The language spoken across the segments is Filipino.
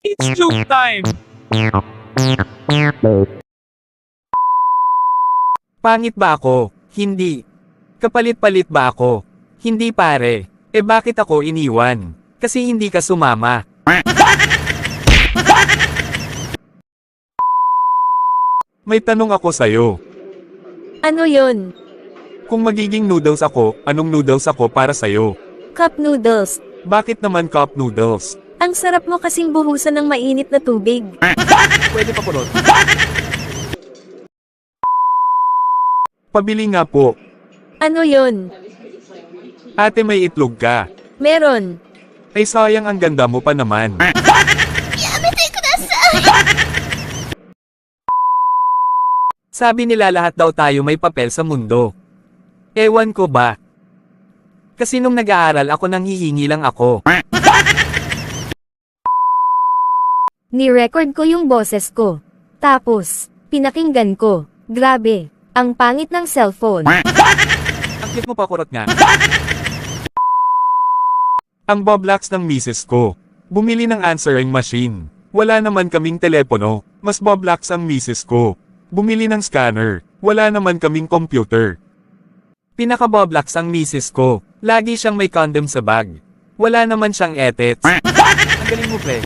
It's joke time! Pangit ba ako? Hindi. Kapalit-palit ba ako? Hindi pare. Eh bakit ako iniwan? Kasi hindi ka sumama. May tanong ako sa'yo. Ano yun? Kung magiging noodles ako, anong noodles ako para sa'yo? Cup noodles. Bakit naman cup noodles? Ang sarap mo kasing buhusan ng mainit na tubig. Pwede pa kulot. Pabili nga po. Ano yun? Ate may itlog ka. Meron. Ay sayang ang ganda mo pa naman. Sabi nila lahat daw tayo may papel sa mundo. Ewan ko ba? Kasi nung nag-aaral ako nang hihingi lang ako. Ni-record ko yung boses ko. Tapos, pinakinggan ko. Grabe, ang pangit ng cellphone. Ang cute mo pa kurot nga. Ang Boblax ng misis ko. Bumili ng answering machine. Wala naman kaming telepono. Mas Boblax ang misis ko. Bumili ng scanner. Wala naman kaming computer. Pinaka-Boblax ang misis ko. Lagi siyang may condom sa bag. Wala naman siyang etets. Ang galing mo pre.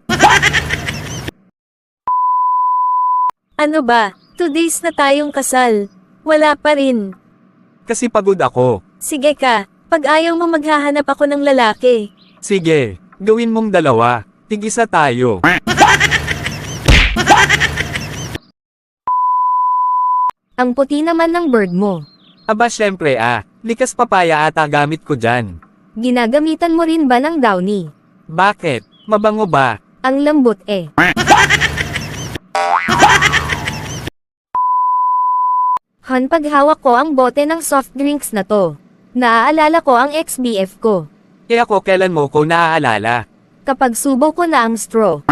Ano ba? 2 days na tayong kasal. Wala pa rin. Kasi pagod ako. Sige ka, pag ayaw mo maghahanap ako ng lalaki. Sige, gawin mong dalawa. Tig-isa tayo. Ang puti naman ng bird mo. Aba syempre likas papaya ata gamit ko dyan. Ginagamitan mo rin ba ng downy? Bakit? Mabango ba? Ang lambot eh. Han, pag hawak ko ang bote ng soft drinks na to, naaalala ko ang ex-BF ko. Eh ako kailan mo ko naaalala? Kapag subo ko na ang straw.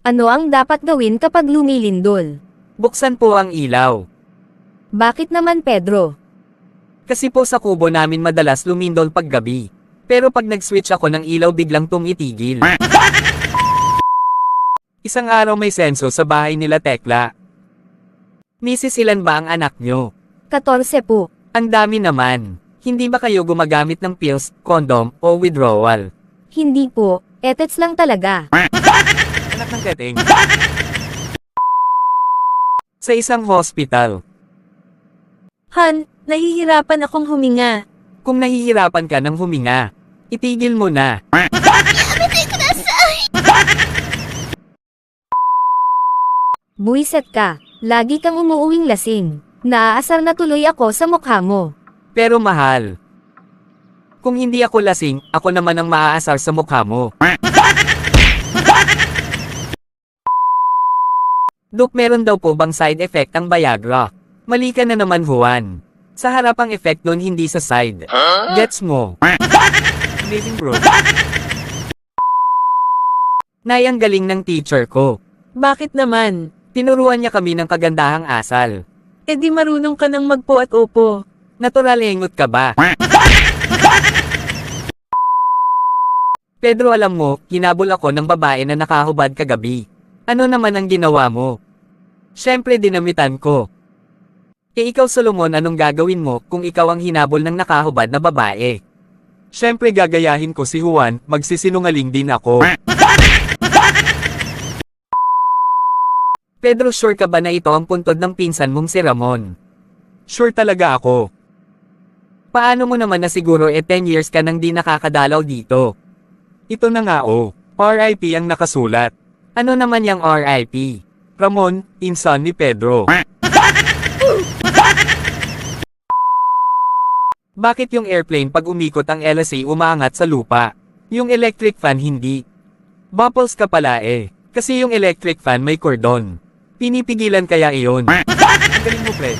Ano ang dapat gawin kapag lumilindol? Buksan po ang ilaw. Bakit naman Pedro? Kasi po sa kubo namin madalas lumindol paggabi. Pero pag nag-switch ako ng ilaw biglang tumitigil. Isang araw may senso sa bahay nila Tekla. Mrs. ilan ba ang anak nyo? 14 po. Ang dami naman. Hindi ba kayo gumagamit ng pills, condom, o withdrawal? Hindi po, etets lang talaga. Anak ng teteng. Sa isang hospital. Han, nahihirapan akong huminga. Kung nahihirapan ka ng huminga, itigil mo na. Buwiset ka, lagi kang umuuwing lasing. Naaasar na tuloy ako sa mukha mo. Pero mahal. Kung hindi ako lasing, ako naman ang maaasar sa mukha mo. Dok, meron daw po bang side effect ang Viagra? Mali ka na naman Juan. Sa harap ang effect nun hindi sa side. Gets mo? Amazing bro. Nay, ang galing ng teacher ko. Bakit naman? Tinuruan niya kami ng kagandahang asal. E di marunong ka ng magpo at upo. Natural engot ka ba? Pedro, alam mo, kinabol ako ng babae na nakahubad kagabi. Ano naman ang ginawa mo? Siyempre dinamitan ko. E ikaw Solomon, anong gagawin mo kung ikaw ang hinabol ng nakahubad na babae? Siyempre gagayahin ko si Juan, magsisinungaling din ako. Pedro, sure ka ba na ito ang puntod ng pinsan mong si Ramon? Sure talaga ako. Paano mo naman na siguro 10 years ka nang di nakakadalaw dito? Ito na nga RIP ang nakasulat. Ano naman yung RIP? Ramon, insan ni Pedro. Bakit yung airplane pag umikot ang LSA umaangat sa lupa? Yung electric fan hindi. Bubbles ka pala Kasi yung electric fan may cordon. Pinipigilan kaya iyon. Ang galing mo pre.